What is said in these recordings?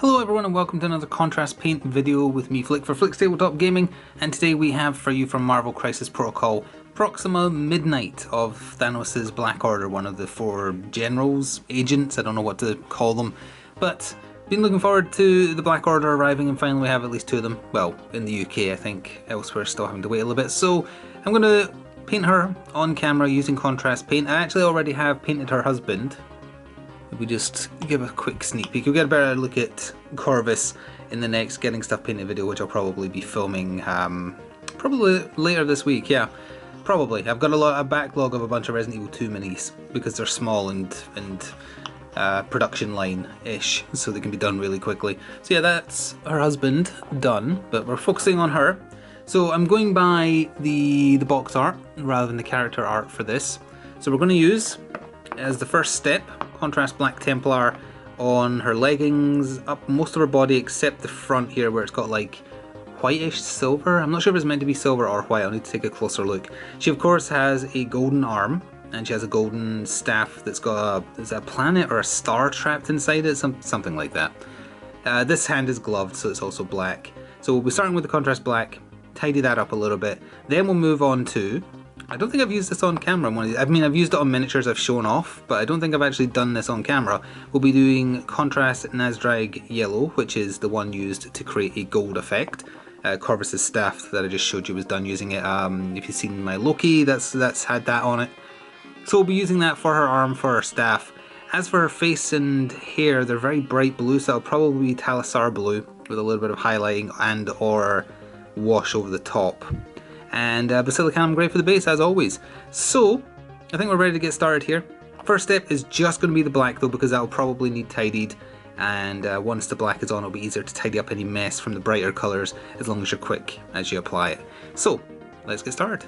Hello everyone and welcome to another contrast paint video with me Flick for Flick's Tabletop Gaming, and today we have for you from Marvel Crisis Protocol Proxima Midnight of Thanos' Black Order, one of the four generals, agents, I don't know what to call them, but been looking forward to the Black Order arriving and finally we have at least two of them. Well, in the UK I think, elsewhere still having to wait a little bit, so I'm going to paint her on camera using contrast paint. I actually already have painted her husband. If we just give a quick sneak peek, you'll get a better look at Corvus in the next Getting Stuff Painted video, which I'll probably be filming probably later this week, yeah. Probably. I've got a backlog of a bunch of Resident Evil 2 minis because they're small and production line-ish, so they can be done really quickly. So yeah, that's her husband done, but we're focusing on her. So I'm going by the box art rather than the character art for this. So we're going to use, as the first step, contrast Black Templar on her leggings, up most of her body except the front here where it's got like whitish silver. I'm not sure if it's meant to be silver or white, I'll need to take a closer look. She of course has a golden arm and she has a golden staff that's got is it a planet or a star trapped inside it, something like that. This hand is gloved, so it's also black. So we'll be starting with the contrast black, tidy that up a little bit, then we'll move on to, I don't think I've used this on camera. I mean, I've used it on miniatures I've shown off, but I don't think I've actually done this on camera. We'll be doing contrast Nazdrag yellow, which is the one used to create a gold effect. Corvus' staff that I just showed you was done using it. If you've seen my Loki, that's had that on it. So we'll be using that for her arm, for her staff. As for her face and hair, they're very bright blue, so it'll probably be Thalasar blue with a little bit of highlighting and or wash over the top. And Basilicum grey for the base, as always. So, I think we're ready to get started here. First step is just going to be the black though, because that'll probably need tidied. And once the black is on, it'll be easier to tidy up any mess from the brighter colours, as long as you're quick as you apply it. So, let's get started.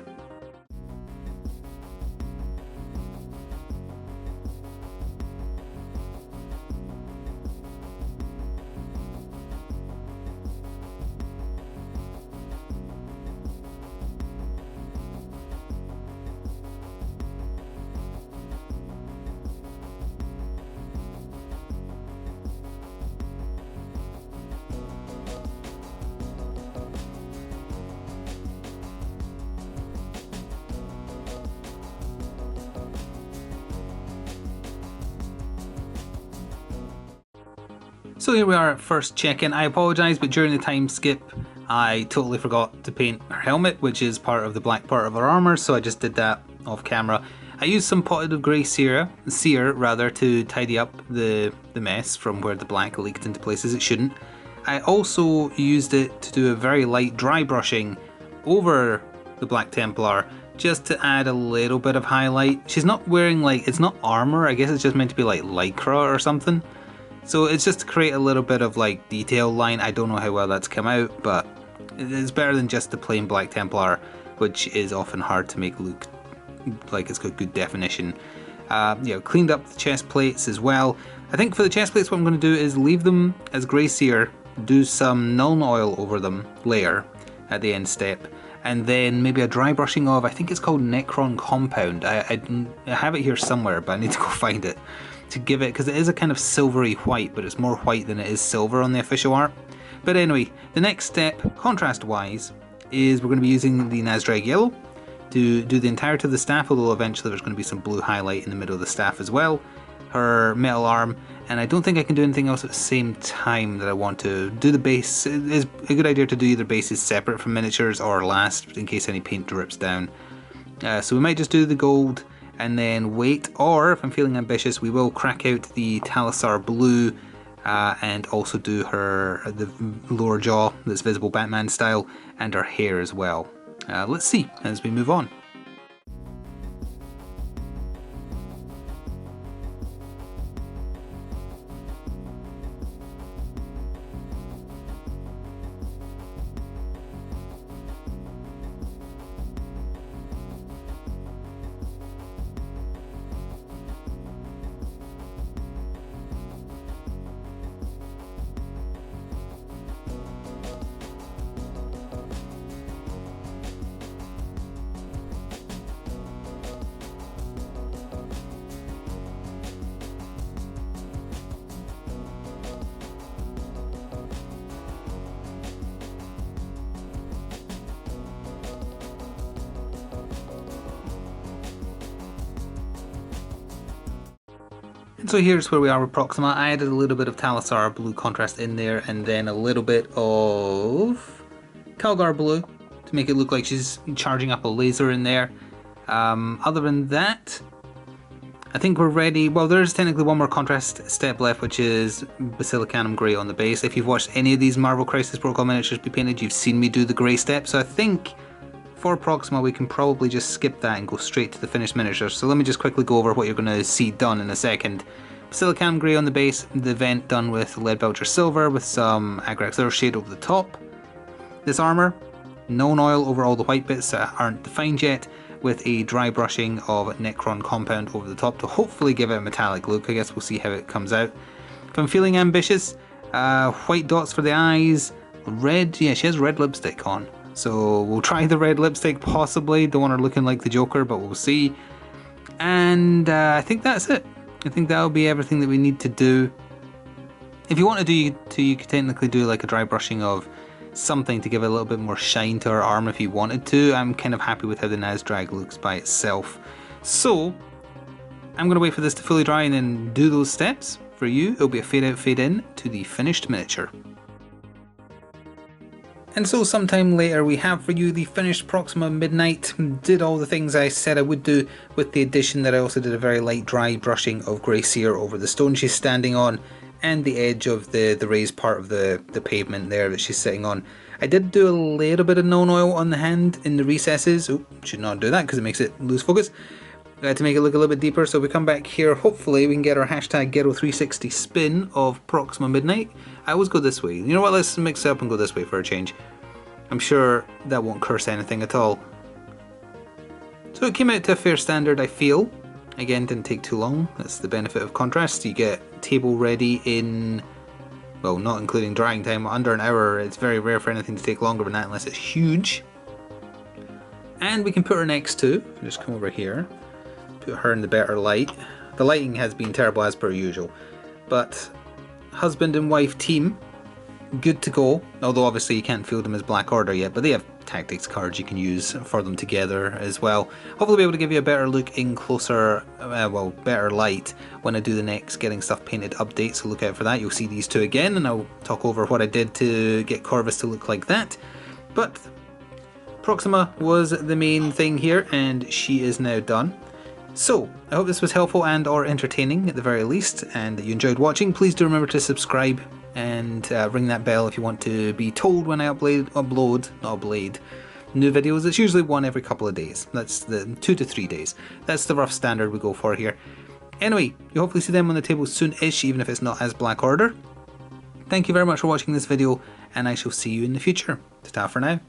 So here we are at first check-in. I apologise, but during the time skip I totally forgot to paint her helmet, which is part of the black part of her armour, so I just did that off camera. I used some potted of grey cere to tidy up the mess from where the black leaked into places it shouldn't. I also used it to do a very light dry brushing over the Black Templar, just to add a little bit of highlight. She's not wearing it's not armour, I guess it's just meant to be like lycra or something. So it's just to create a little bit of detail line. I don't know how well that's come out, but it's better than just the plain Black Templar, which is often hard to make look like it's got good definition. Cleaned up the chest plates as well. I think for the chest plates what I'm going to do is leave them as grey cere, do some Nuln Oil over them, layer, at the end step, and then maybe a dry brushing of, I think it's called Necron Compound. I have it here somewhere, but I need to go find it. To give it, because it is a kind of silvery white, but it's more white than it is silver on the official art. But anyway, the next step, contrast wise, is we're going to be using the Nazdrag yellow to do the entirety of the staff, although eventually there's going to be some blue highlight in the middle of the staff as well. Her metal arm, and I don't think I can do anything else at the same time that I want to do the base. It is a good idea to do either bases separate from miniatures or last, in case any paint drips down. So we might just do the gold and then wait, or if I'm feeling ambitious, we will crack out the Thalasar blue and also do the lower jaw that's visible Batman style, and her hair as well. Let's see as we move on. And so here's where we are with Proxima. I added a little bit of Thalasar blue contrast in there, and then a little bit of Calgar blue to make it look like she's charging up a laser in there. Other than that, I think we're ready. Well, there's technically one more contrast step left, which is Basilicanum Grey on the base. If you've watched any of these Marvel Crisis Protocol miniatures be painted, you've seen me do the grey step. So I think for Proxima, we can probably just skip that and go straight to the finished miniature. So let me just quickly go over what you're going to see done in a second. Basilicanum Grey on the base, the vent done with Lead Belcher Silver with some Agrax Earth shade over the top. This armour, known oil over all the white bits that aren't defined yet, with a dry brushing of Necron compound over the top to hopefully give it a metallic look. I guess we'll see how it comes out. If I'm feeling ambitious, white dots for the eyes, red, yeah, she has red lipstick on. So we'll try the red lipstick possibly. Don't want her looking like the Joker, but we'll see. And I think that's it. I think that'll be everything that we need to do. If you want to do, you could technically do like a dry brushing of something to give it a little bit more shine to her arm if you wanted to. I'm kind of happy with how the Nazdrag looks by itself. So I'm going to wait for this to fully dry and then do those steps. For you, it'll be a fade out, fade in to the finished miniature. And so sometime later we have for you the finished Proxima Midnight. Did all the things I said I would do, with the addition that I also did a very light dry brushing of Grey Seer over the stone she's standing on and the edge of the raised part of the pavement there that she's sitting on. I did do a little bit of known oil on the hand in the recesses. Oh, should not do that because it makes it lose focus. To make it look a little bit deeper, so we come back here, hopefully we can get our hashtag Ghetto360 spin of Proxima Midnight. I always go this way. You know what, let's mix it up and go this way for a change. I'm sure that won't curse anything at all. So it came out to a fair standard, I feel. Again, didn't take too long. That's the benefit of contrast. You get table ready in, well, not including drying time, under an hour. It's very rare for anything to take longer than that unless it's huge. And we can put her next to, just come over here, put her in the better light. The lighting has been terrible as per usual, but husband and wife team, good to go. Although obviously you can't field them as Black Order yet, but they have tactics cards you can use for them together as well. Hopefully be able to give you a better look in closer, well, better light when I do the next Getting Stuff Painted update, so look out for that. You'll see these two again and I'll talk over what I did to get Corvus to look like that. But Proxima was the main thing here and she is now done. So, I hope this was helpful and or entertaining at the very least, and that you enjoyed watching. Please do remember to subscribe and ring that bell if you want to be told when I upload new videos. It's usually one every couple of days. That's the 2 to 3 days. That's the rough standard we go for here. Anyway, you hopefully see them on the table soon-ish, even if it's not as Black Order. Thank you very much for watching this video, and I shall see you in the future. Ta-ta for now.